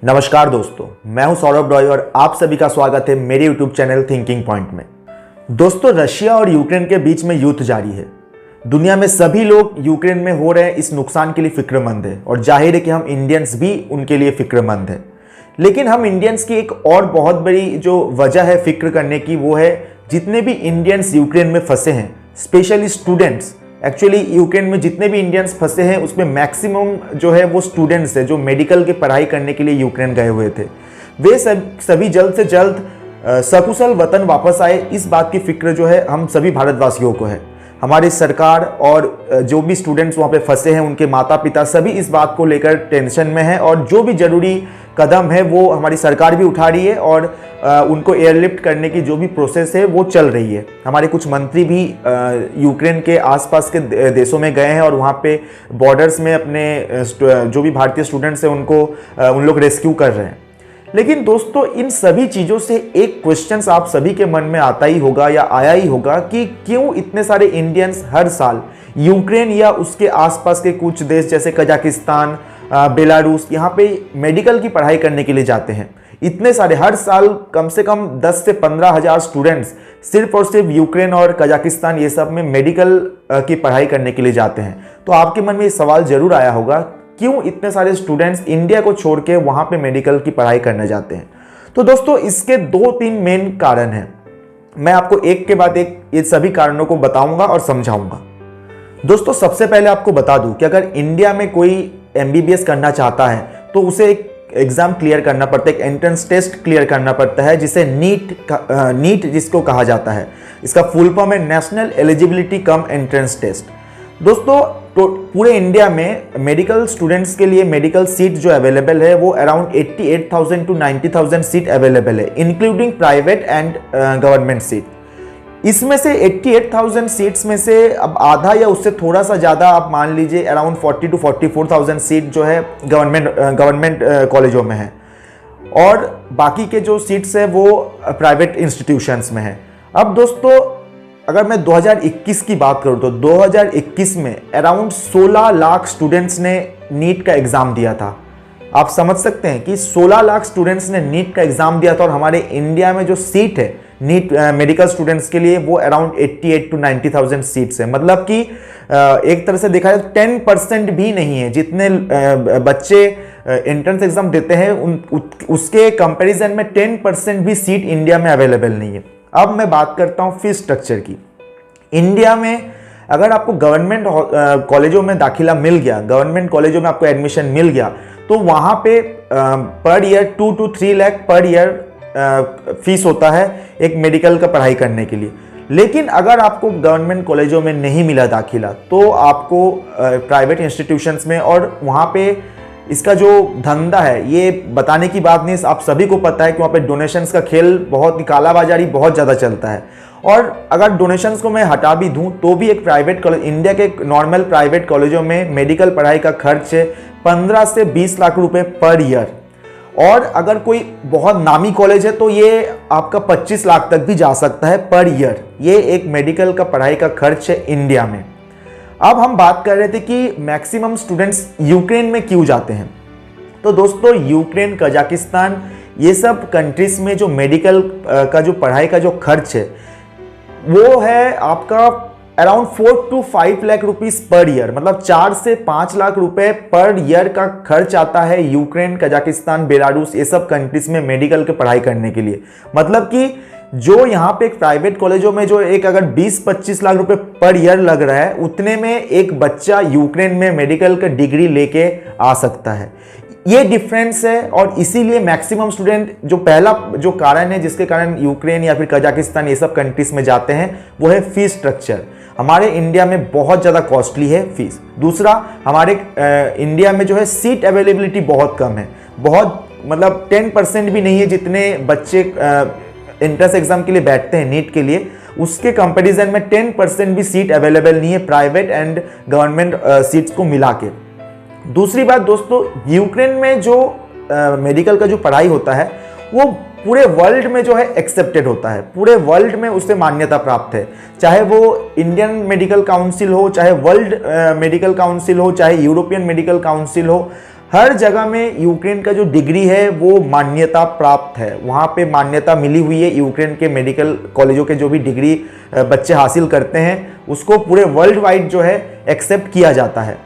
नमस्कार दोस्तों, मैं हूं सौरभ रॉय और आप सभी का स्वागत है मेरे YouTube चैनल थिंकिंग पॉइंट में। दोस्तों, रशिया और यूक्रेन के बीच में युद्ध जारी है। दुनिया में सभी लोग यूक्रेन में हो रहे इस नुकसान के लिए फिक्रमंद है और जाहिर है कि हम इंडियंस भी उनके लिए फिक्रमंद है। लेकिन हम इंडियंस की एक और बहुत बड़ी जो वजह है फिक्र करने की, वो है जितने भी इंडियंस यूक्रेन में फंसे हैं, स्पेशली स्टूडेंट्स। एक्चुअली यूक्रेन में जितने भी इंडियंस फंसे हैं उसमें मैक्सिमम जो है वो स्टूडेंट्स है जो मेडिकल की पढ़ाई करने के लिए यूक्रेन गए हुए थे। वे सभी जल्द से जल्द सकुशल वतन वापस आए, इस बात की फिक्र जो है हम सभी भारतवासियों को है। हमारी सरकार और जो भी स्टूडेंट्स वहाँ पे फंसे हैं उनके माता पिता सभी इस बात को लेकर टेंशन में हैं और जो भी जरूरी कदम है वो हमारी सरकार भी उठा रही है और उनको एयरलिफ्ट करने की जो भी प्रोसेस है वो चल रही है। हमारे कुछ मंत्री भी यूक्रेन के आसपास के देशों में गए हैं और वहाँ पे बॉर्डर्स में अपने जो भी भारतीय स्टूडेंट्स हैं उनको उन लोग रेस्क्यू कर रहे हैं। लेकिन दोस्तों, इन सभी चीज़ों से एक क्वेश्चन आप सभी के मन में आता ही होगा या आया ही होगा कि क्यों इतने सारे इंडियंस हर साल यूक्रेन या उसके आसपास के कुछ देश जैसे कजाकिस्तान, बेलारूस, यहाँ पे मेडिकल की पढ़ाई करने के लिए जाते हैं। इतने सारे हर साल कम से कम 10 से 15 हज़ार स्टूडेंट्स सिर्फ और सिर्फ यूक्रेन और कजाकिस्तान ये सब में मेडिकल की पढ़ाई करने के लिए जाते हैं। तो आपके मन में ये सवाल जरूर आया होगा, क्यों इतने सारे स्टूडेंट्स इंडिया को छोड़ के वहाँ पे मेडिकल की पढ़ाई करने जाते हैं। तो दोस्तों, इसके 2-3 मेन कारण हैं। मैं आपको एक के बाद एक ये सभी कारणों को बताऊंगा और समझाऊंगा। दोस्तों, सबसे पहले आपको बता दूं कि अगर इंडिया में कोई MBBS करना चाहता है तो उसे एक एग्जाम क्लियर करना पड़ता है, एक एंट्रेंस टेस्ट क्लियर करना पड़ता है जिसे नीट जिसको कहा जाता है। इसका फुल फॉर्म है national eligibility cum entrance test. दोस्तों, तो पूरे इंडिया में मेडिकल स्टूडेंट्स के लिए मेडिकल सीट जो अवेलेबल है वो अराउंड 88,000 to 90,000 सीट अवेलेबल है, including private and government seat. इसमें से 88,000 सीट्स में से अब आधा या उससे थोड़ा सा ज़्यादा आप मान लीजिए अराउंड 40 to 44,000 सीट जो है गवर्नमेंट कॉलेजों में है और बाकी के जो सीट्स है वो प्राइवेट इंस्टीट्यूशंस में है। अब दोस्तों, अगर मैं 2021 की बात करूं तो 2021 में अराउंड 16 लाख स्टूडेंट्स ने नीट का एग्ज़ाम दिया था। आप समझ सकते हैं कि 16 लाख स्टूडेंट्स ने नीट का एग्ज़ाम दिया था और हमारे इंडिया में जो सीट है नीट मेडिकल स्टूडेंट्स के लिए वो अराउंड 88 to 90,000 सीट्स है। मतलब कि एक तरह से देखा जाए तो 10% भी नहीं है। जितने बच्चे एंट्रेंस एग्जाम देते हैं उसके कंपैरिजन में 10% भी सीट इंडिया में अवेलेबल नहीं है। अब मैं बात करता हूँ फीस स्ट्रक्चर की। इंडिया में अगर आपको गवर्नमेंट कॉलेजों में दाखिला मिल गया, गवर्नमेंट कॉलेजों में आपको एडमिशन मिल गया, तो वहाँ पे per year 2 to 3 lakh per year fees होता है एक मेडिकल का पढ़ाई करने के लिए। लेकिन अगर आपको गवर्नमेंट कॉलेजों में नहीं मिला दाखिला तो आपको प्राइवेट इंस्टीट्यूशंस में, और वहाँ पे इसका जो धंधा है ये बताने की बात नहीं, आप सभी को पता है कि वहाँ पे डोनेशंस का खेल बहुत, कालाबाजारी बहुत ज़्यादा चलता है। और अगर डोनेशंस को मैं हटा भी दूं तो भी एक प्राइवेट कॉलेज, इंडिया के नॉर्मल प्राइवेट कॉलेजों में मेडिकल पढ़ाई का खर्च है 15 से 20 लाख रुपए पर ईयर। और अगर कोई बहुत नामी कॉलेज है तो ये आपका 25 लाख तक भी जा सकता है पर ईयर। ये एक मेडिकल का पढ़ाई का खर्च है इंडिया में। अब हम बात कर रहे थे कि मैक्सिमम स्टूडेंट्स यूक्रेन में क्यों जाते हैं। तो दोस्तों, यूक्रेन, कजाकिस्तान, ये सब कंट्रीज में जो मेडिकल का जो पढ़ाई का जो खर्च है वो है आपका around 4 to 5 lakh rupees per year. मतलब 4 से 5 लाख रुपए पर ईयर का खर्च आता है यूक्रेन, कजाकिस्तान, बेलारूस, ये सब कंट्रीज में मेडिकल की पढ़ाई करने के लिए। मतलब कि जो यहाँ पे एक प्राइवेट कॉलेजों में जो एक अगर 20-25 लाख रुपए पर ईयर लग रहा है, उतने में एक बच्चा यूक्रेन में मेडिकल का डिग्री लेके आ सकता है। ये डिफरेंस है और इसीलिए मैक्सिमम स्टूडेंट, जो पहला जो कारण है जिसके कारण यूक्रेन या फिर कजाकिस्तान ये सब कंट्रीज में जाते हैं, वो है फीस स्ट्रक्चर। हमारे इंडिया में बहुत ज़्यादा कॉस्टली है फीस। दूसरा, हमारे इंडिया में जो है सीट अवेलेबिलिटी बहुत कम है, बहुत मतलब 10% भी नहीं है। जितने बच्चे एंट्रेंस एग्जाम के लिए बैठते हैं नीट के लिए, उसके कंपैरिजन में 10% भी सीट अवेलेबल नहीं है प्राइवेट एंड गवर्नमेंट सीट्स को मिला के। दूसरी बात दोस्तों, यूक्रेन में जो मेडिकल का जो पढ़ाई होता है वो पूरे वर्ल्ड में जो है एक्सेप्टेड होता है, पूरे वर्ल्ड में उसे मान्यता प्राप्त है। चाहे वो इंडियन मेडिकल काउंसिल हो, चाहे वर्ल्ड मेडिकल काउंसिल हो, चाहे यूरोपियन मेडिकल काउंसिल हो, हर जगह में यूक्रेन का जो डिग्री है वो मान्यता प्राप्त है, वहाँ पे मान्यता मिली हुई है। यूक्रेन के मेडिकल कॉलेजों के जो भी डिग्री बच्चे हासिल करते हैं उसको पूरे वर्ल्ड वाइड जो है एक्सेप्ट किया जाता है।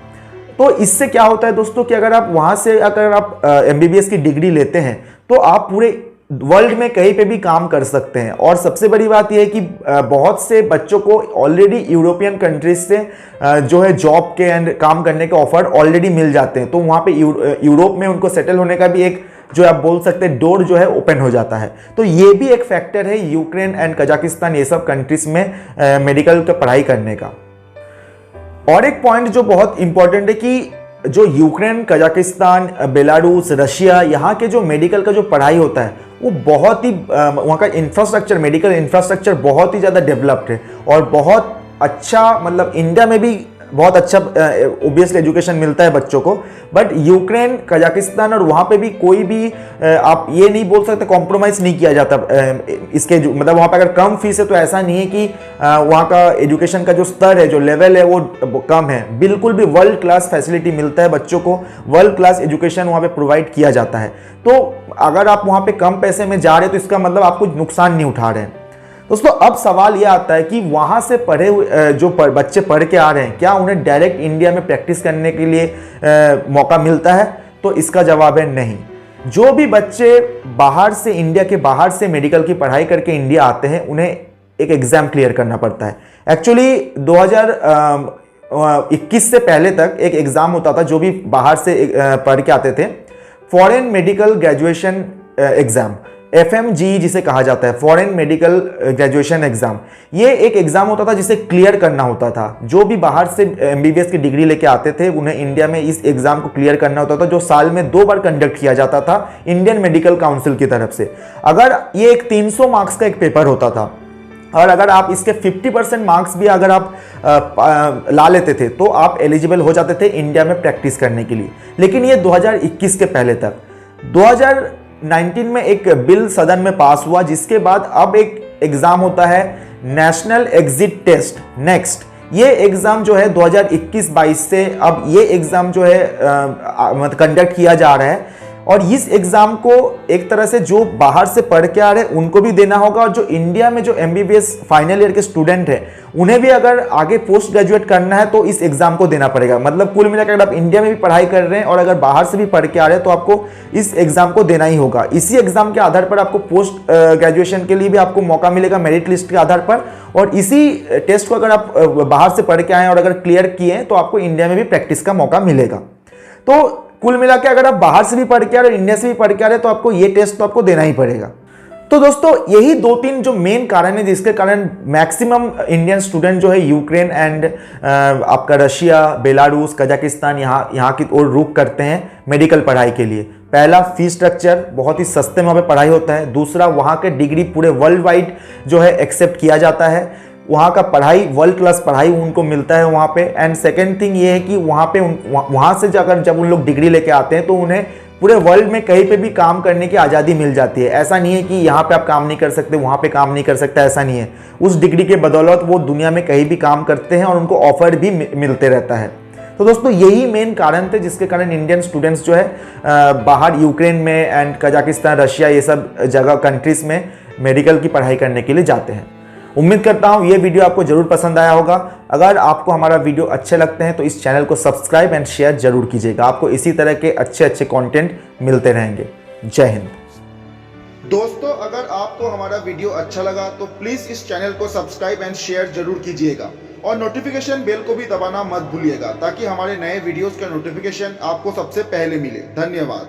तो इससे क्या होता है दोस्तों कि अगर आप वहाँ से अगर आप MBBS की डिग्री लेते हैं तो आप पूरे वर्ल्ड में कहीं पे भी काम कर सकते हैं। और सबसे बड़ी बात यह है कि बहुत से बच्चों को ऑलरेडी यूरोपियन कंट्रीज से जो है जॉब के एंड काम करने के ऑफर ऑलरेडी मिल जाते हैं, तो वहाँ पे यूरोप में उनको सेटल होने का भी एक जो आप बोल सकते हैं डोर जो है ओपन हो जाता है। तो ये भी एक फैक्टर है यूक्रेन एंड कजाकिस्तान ये सब कंट्रीज में मेडिकल का पढ़ाई करने का। और एक पॉइंट जो बहुत इंपॉर्टेंट है कि जो यूक्रेन, कजाकिस्तान, बेलारूस, रशिया, यहाँ के जो मेडिकल का जो पढ़ाई होता है वो बहुत ही वहाँ का इंफ्रास्ट्रक्चर, मेडिकल इंफ्रास्ट्रक्चर बहुत ही ज़्यादा डेवलप्ड है और बहुत अच्छा, मतलब इंडिया में भी बहुत अच्छा ओबियसली एजुकेशन मिलता है बच्चों को। बट यूक्रेन, कजाकिस्तान और वहाँ पे भी कोई भी आप ये नहीं बोल सकते कॉम्प्रोमाइज़ नहीं किया जाता इसके मतलब वहाँ पे अगर कम फीस है तो ऐसा नहीं है कि वहाँ का एजुकेशन का जो स्तर है, जो लेवल है वो कम है। बिल्कुल भी वर्ल्ड क्लास फैसिलिटी मिलता है बच्चों को, वर्ल्ड क्लास एजुकेशन वहाँ पे प्रोवाइड किया जाता है। तो अगर आप वहाँ पे कम पैसे में जा रहे हैं तो इसका मतलब आप कुछ नुकसान नहीं उठा रहे हैं। दोस्तों अब सवाल यह आता है कि वहाँ से पढ़े हुए जो बच्चे पढ़ के आ रहे हैं क्या उन्हें डायरेक्ट इंडिया में प्रैक्टिस करने के लिए मौका मिलता है? तो इसका जवाब है नहीं। जो भी बच्चे बाहर से, इंडिया के बाहर से मेडिकल की पढ़ाई करके इंडिया आते हैं उन्हें एक एग्ज़ाम क्लियर करना पड़ता है। एक्चुअली 2021 से पहले तक एक एग्ज़ाम होता था जो भी बाहर से पढ़ के आते थे, foreign medical graduation exam, FMG जिसे कहा जाता है, फॉरेन मेडिकल ग्रेजुएशन एग्जाम। ये एक एग्जाम होता था जिसे क्लियर करना होता था। जो भी बाहर से MBBS की डिग्री लेके आते थे उन्हें इंडिया में इस एग्जाम को क्लियर करना होता था, जो साल में 2 बार कंडक्ट किया जाता था इंडियन मेडिकल काउंसिल की तरफ से। अगर ये एक 300 मार्क्स का एक पेपर होता था और अगर आप इसके 50% मार्क्स भी अगर आप ला लेते थे तो आप एलिजिबल हो जाते थे इंडिया में प्रैक्टिस करने के लिए। लेकिन ये 2021 के पहले तक, 2019 में एक बिल सदन में पास हुआ जिसके बाद अब एक एग्जाम होता है नेशनल एग्जिट टेस्ट, नेक्स्ट। ये एग्जाम जो है 2021-22 से अब ये एग्जाम जो है मतलब कंडक्ट किया जा रहा है। और इस एग्जाम को एक तरह से जो बाहर से पढ़ के आ रहे हैं उनको भी देना होगा और जो इंडिया में जो MBBS फाइनल ईयर के स्टूडेंट हैं उन्हें भी अगर आगे पोस्ट ग्रेजुएट करना है तो इस एग्जाम को देना पड़ेगा। मतलब कुल मिलाकर अगर आप इंडिया में भी पढ़ाई कर रहे हैं और अगर बाहर से भी पढ़ के आ रहे हैं तो आपको इस एग्जाम को देना ही होगा। इसी एग्जाम के आधार पर आपको पोस्ट ग्रेजुएशन के लिए भी आपको मौका मिलेगा मेरिट लिस्ट के आधार पर। और इसी टेस्ट को अगर आप बाहर से पढ़ के आए और अगर क्लियर किए तो आपको इंडिया में भी प्रैक्टिस का मौका मिलेगा। तो कुल मिला के अगर आप बाहर से भी पढ़ के आ रहे और इंडिया से भी पढ़ के आ रहे तो आपको ये टेस्ट तो आपको देना ही पड़ेगा। तो दोस्तों यही 2-3 जो मेन कारण है जिसके कारण मैक्सिमम इंडियन स्टूडेंट जो है यूक्रेन एंड आपका रशिया, बेलारूस, कजाकिस्तान यहाँ की ओर रुख करते हैं मेडिकल पढ़ाई के लिए। पहला, फीस स्ट्रक्चर, बहुत ही सस्ते वहाँ पे पढ़ाई होता है। दूसरा, वहाँ के डिग्री पूरे वर्ल्ड वाइड जो है एक्सेप्ट किया जाता है, वहाँ का पढ़ाई वर्ल्ड क्लास पढ़ाई उनको मिलता है वहाँ पे। एंड सेकेंड थिंग ये है कि वहाँ पे वहाँ से जब उन लोग डिग्री लेके आते हैं तो उन्हें पूरे वर्ल्ड में कहीं पे भी काम करने की आज़ादी मिल जाती है। ऐसा नहीं है कि यहाँ पे आप काम नहीं कर सकते, वहाँ पे काम नहीं कर सकते, ऐसा नहीं है। उस डिग्री के बदौलत वो दुनिया में कहीं भी काम करते हैं और उनको ऑफर भी मिलते रहता है। तो दोस्तों यही मेन कारण थे जिसके कारण इंडियन स्टूडेंट्स जो है बाहर यूक्रेन में एंड कजाकिस्तान, रशिया ये सब जगह कंट्रीज में मेडिकल की पढ़ाई करने के लिए जाते हैं। उम्मीद करता हूँ ये वीडियो आपको जरूर पसंद आया होगा। अगर आपको हमारा वीडियो अच्छे लगते हैं तो इस चैनल को सब्सक्राइब एंड शेयर जरूर कीजिएगा। आपको इसी तरह के अच्छे कंटेंट मिलते रहेंगे। जय हिंद। दोस्तों अगर आपको हमारा वीडियो अच्छा लगा तो प्लीज इस चैनल को सब्सक्राइब एंड शेयर जरूर कीजिएगा और नोटिफिकेशन बेल को भी दबाना मत भूलिएगा ताकि हमारे नए वीडियोस का नोटिफिकेशन आपको सबसे पहले मिले। धन्यवाद।